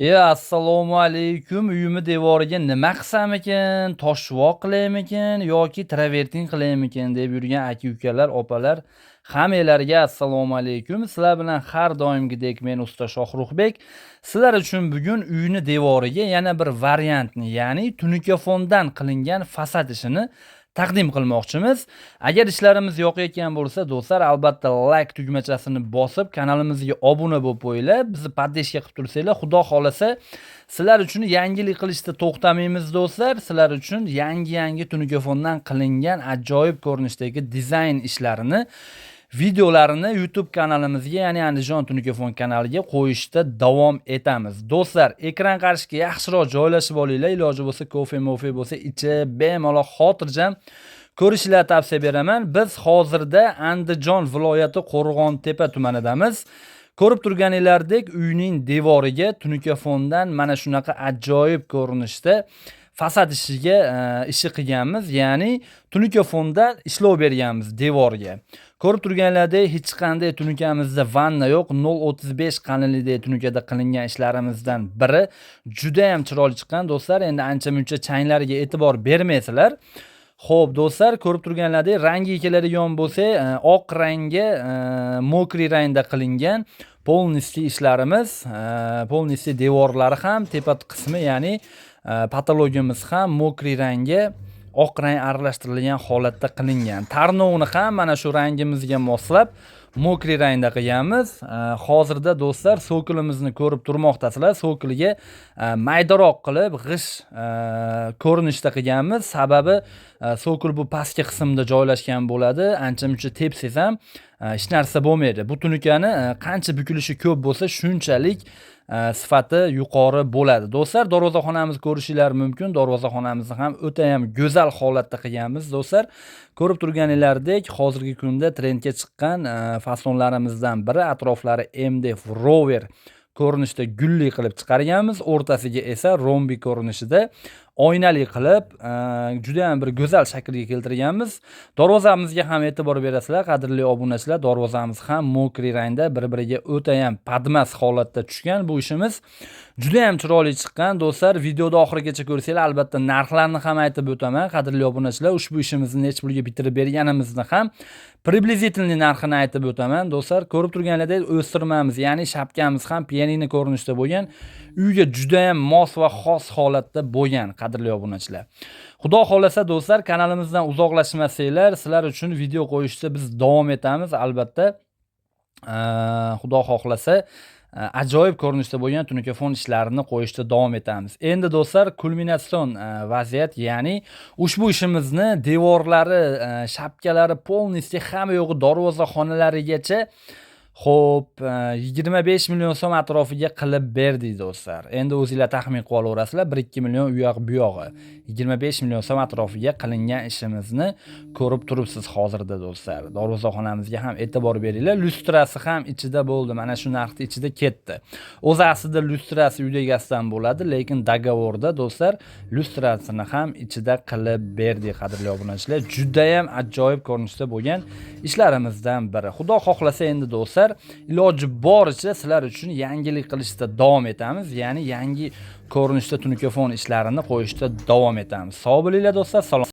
Assalomu alaykum. Uyimni devoriga nima qilsam ekan? Toshvoq qilaymikin yoki travertin qilaymikin deb yurgan aka-ukalar, opalar, hammanglarga assalomu alaykum. Sizlar bilan har doimgidek men usta Shohruxbek. Sizlar uchun bugun uyni devoriga yana bir variantni, ya'ni tunukafondan qilingan fasad ishini taqdim qilmoqchimiz. Agar ishlarimiz yoqayotgan bo'lsa, do'stlar, albatta like tugmachasini bosib, kanalimizga obuna bo'lib qo'yinglar. Bizni poddeshka qilib tursanglar, xudo xolasa, sizlar uchun yangilik qilishda to'xtamaymiz do'stlar. Sizlar uchun yangi tunukafondan qilingan ajoyib ko'rinishdagi dizayn ishlarini videolarini YouTube kanalimizga, ya'ni Andijon Tunukafon kanaliga qo'yishda davom etamiz. Do'stlar, ekran qarshiga yaxshiroq joylashib olinglar. Iloji bo'lsa, kofe bo'lsa, ichib bemalol xotirjam ko'rishinglarni tavsiya beraman. Biz hozirda Andijon viloyati Qo'rg'ontepa tumanidamiz. Ko'rib turganinglardek, uyning devoriga tunukafondan mana shunaqa ajoyib ko'rinishda fasad ishi qilganmiz, ya'ni tunukafondan ishlov berganmiz devorga. Ko'rib turganlardek, hech qanday tunukamizda vanna yo'q. 0.35 qalinlikdagi tunukada qilingan ishlarimizdan biri juda ham chiroyli chiqqan do'stlar. Endi ancha-muncha changlariga e'tibor bermaysizlar. Xo'p do'stlar, ko'rib turganlardek, rangi keladigan bo'lsa, oq rangga mokriy rangda qilingan polnistiy ishlarimiz, polnistiy devorlari ham tepa qismi, ya'ni patologiyamiz ham mokriy rangga oq rang aralashtirilgan holatda qilingan. Tarnovni ham mana shu rangimizga moslab mokriy rangda qilganmiz. Hozirda do'stlar, so'kilimizni ko'rib turmoqdasizlar. So'kiliga maydaroq qilib g'ish ko'rinishda qilganmiz. Sababi so'kil bu pastki qismda joylashgan bo'ladi. Ancha-muncha tepsangiz ham hech narsa bo'lmaydi. Bu tunukani qancha bukilishi ko'p bo'lsa, shunchalik sifati yuqori bo'ladi. Do'stlar, darvozaxonamizni ko'rishinglar mumkin. Darvozaxonamizni ham o'ta ham go'zal holatda qilganmiz do'stlar. Ko'rib turganinglardek, hozirgi kunda trendga chiqqan fasonlarimizdan biri, atroflari MDF Rover ko'rinishda gulli qilib chiqarganmiz. O'rtasiga esa rombi ko'rinishida oynali qilib juda ham bir go'zal shaklga keltirganmiz. Darvozamizga ham e'tibor berasizlar, qadrli obunachilar. Darvozamiz ham mokriy rangda bir-biriga o'ta ham padmas holatda tushgan. Bu ishimiz juda ham chiroyli chiqqan do'stlar. Videoda oxirigacha ko'rsanglar, albatta narxlarni ham aytib o'taman. Qadrli obunachilar, ushbu ishimizni necha pulga bitirib berganimizni ham приблизительный narxini aytib o'taman do'stlar. Ko'rib turganlaringizdek, o'stirmamiz, ya'ni shapkamiz ham pianino ko'rinishda bo'lgan. Uyga juda ham mos va xos holatda bo'lgan, qadrli obunachilar. Xudo xolasa do'stlar, kanalimizdan uzoqlashmasanglar, sizlar uchun video qo'yishda biz davom etamiz, albatta. Xudo xohlasa ajoyib ko'rinishda bo'lgan tunukafon ishlarini qo'yishda davom etamiz. Endi do'stlar, kulminatsion vaziyat, ya'ni ushbu ishimizni devorlari, shapkalari polnistiy hamma yo'g'i darvozaxonalarigacha xo'p, 25 million so'm atrofiga qilib berdik do'stlar. Endi o'zingizlar taxmin qilib olaverasizlar, 1-2 million u yoq bu yog'i. 25 million so'm atrofiga qilingan ishimizni ko'rib turibsiz hozirda do'stlar. Darvozaxonamizga ham e'tibor beringlar. Lyustrasi ham ichida bo'ldi. Mana shu narxda ichida ketdi. O'zi aslida lyustrasi uyda egasidan bo'ladi, lekin dogovorda do'stlar lyustrasini ham ichida qilib berdik, qadrli obunachilar. Juda ham ajoyib ko'rinishda bo'lgan ishlarimizdan biri. Xudo xohlasa endi do'stlar, iloji boricha sizlar uchun yangilik qilishda davom etamiz, ya'ni yangi ko'rinishda tunukafon ishlarini qo'yishda davom etamiz. Sog' bo'linglar do'stlar. Salom.